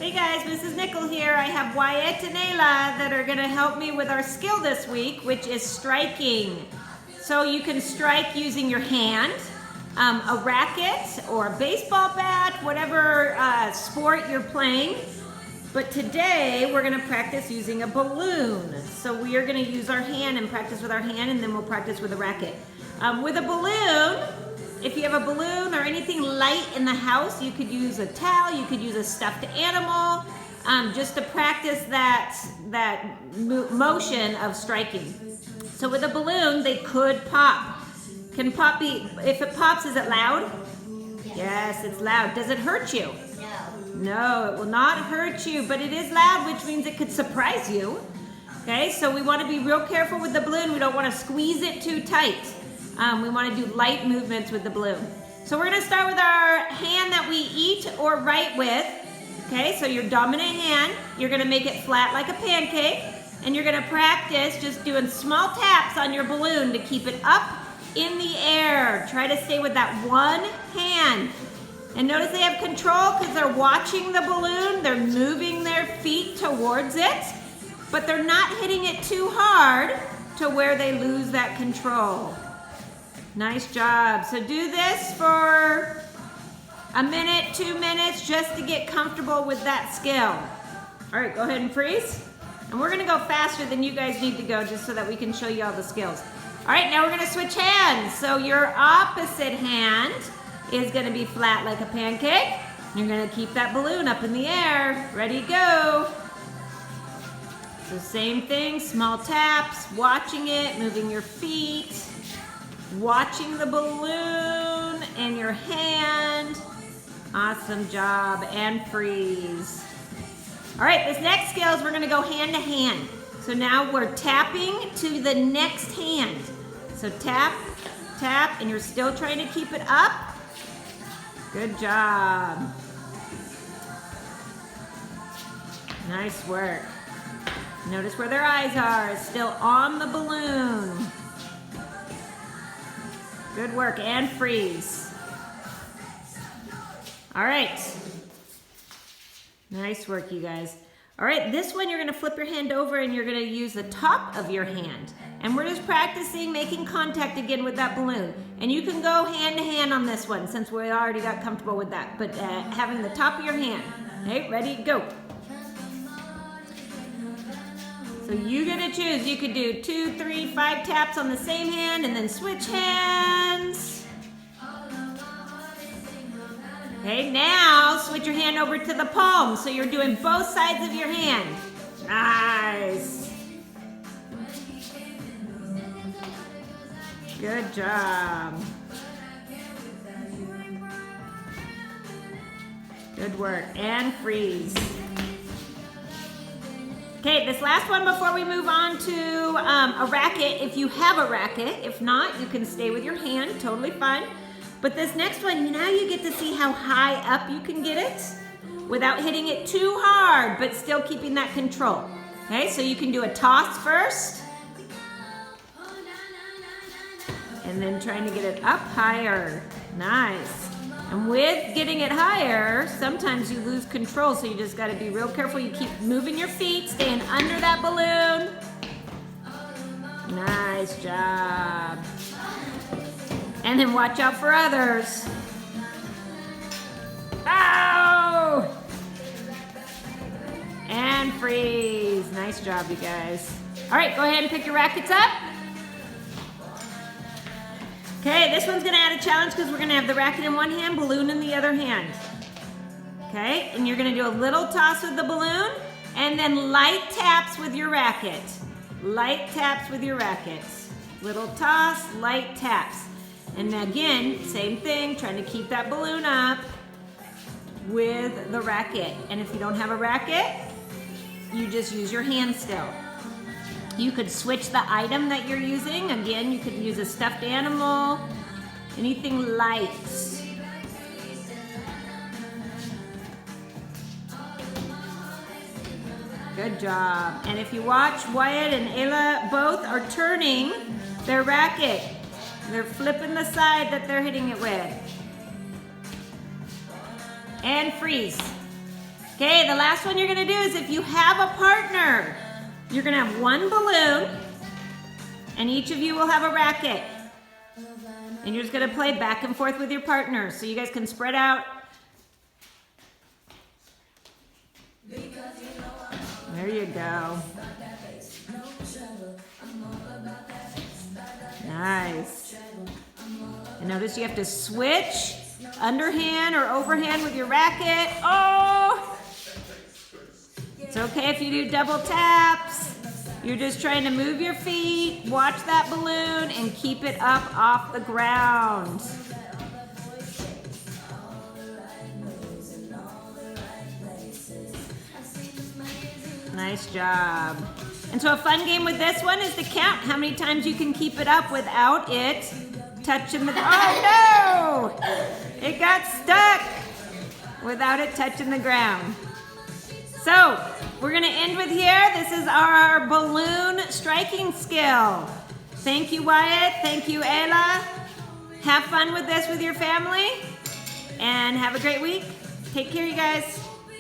Hey guys, Mrs. Nickel here. I have Wyatt and Ayla that are gonna help me with our skill this week, which is striking. So you can strike using your hand, a racket or a baseball bat, whatever sport you're playing. But today we're gonna practice using a balloon. So we are gonna use our hand and practice with our hand, and then we'll practice with a racket. With a balloon, if you have a balloon or anything light in the house, you could use a towel, you could use a stuffed animal, just to practice that motion of striking. So with a balloon, they could pop. Can pop be, if it pops, is it loud? Yes, it's loud. Does it hurt you? No, it will not hurt you, but it is loud, which means it could surprise you. Okay, so we want to be real careful with the balloon. We don't want to squeeze it too tight. We want to do light movements with the balloon. So we're going to start with our hand that we eat or write with. Okay, so your dominant hand, you're going to make it flat like a pancake, and you're going to practice just doing small taps on your balloon to keep it up in the air. Try to stay with that one hand. And notice they have control because they're watching the balloon. They're moving their feet towards it, but they're not hitting it too hard to where they lose that control. Nice job. So do this for a minute, 2 minutes, just to get comfortable with that skill. All right, go ahead and freeze. And we're gonna go faster than you guys need to go, just so that we can show you all the skills. All right, now we're gonna switch hands. So your opposite hand is gonna be flat like a pancake. You're gonna keep that balloon up in the air. Ready, go. So same thing, small taps, watching it, moving your feet, watching the balloon and your hand. Awesome job, and freeze. All right, this next skill is we're gonna go hand to hand. So now we're tapping to the next hand. So tap, tap, and you're still trying to keep it up. Good job. Nice work. Notice where their eyes are. It's still on the balloon. Good work, and freeze. All right. Nice work, you guys. All right, this one you're gonna flip your hand over and you're gonna use the top of your hand. And we're just practicing making contact again with that balloon. And you can go hand to hand on this one since we already got comfortable with that. But having the top of your hand. Okay, ready, go. So you get to choose. You could do 2, 3, 5 taps on the same hand and then switch hands. Okay, now switch your hand over to the palm. So you're doing both sides of your hand. Nice. Good job. Good work, and freeze. Okay, this last one before we move on to a racket, if you have a racket. If not, you can stay with your hand, totally fine. But this next one, now you get to see how high up you can get it without hitting it too hard, but still keeping that control. Okay, so you can do a toss first, and then trying to get it up higher. Nice. And with getting it higher, sometimes you lose control, so you just gotta be real careful. You keep moving your feet, staying under that balloon. Nice job. And then watch out for others. Ow! And freeze. Nice job, you guys. All right, go ahead and pick your rackets up. Okay, this one's gonna add a challenge because we're gonna have the racket in one hand, balloon in the other hand. Okay, and you're gonna do a little toss with the balloon and then light taps with your racket. Light taps with your racket. Little toss, light taps. And again, same thing, trying to keep that balloon up with the racket. And if you don't have a racket, you just use your hand still. You could switch the item that you're using. Again, you could use a stuffed animal, anything light. Good job. And if you watch, Wyatt and Ayla both are turning their racket. They're flipping the side that they're hitting it with. And freeze. Okay, the last one you're gonna do is if you have a partner, you're gonna have one balloon, and each of you will have a racket. And you're just gonna play back and forth with your partner, so you guys can spread out. There you go. Nice. And notice you have to switch underhand or overhand with your racket. Oh! It's okay if you do double taps. You're just trying to move your feet, watch that balloon, and keep it up off the ground. Nice job. And so a fun game with this one is to count how many times you can keep it up without it touching the ground. Oh no! It got stuck without it touching the ground. So we're gonna end with here. This is our balloon striking skill. Thank you, Wyatt. Thank you, Ayla. Have fun with this with your family and have a great week. Take care, you guys.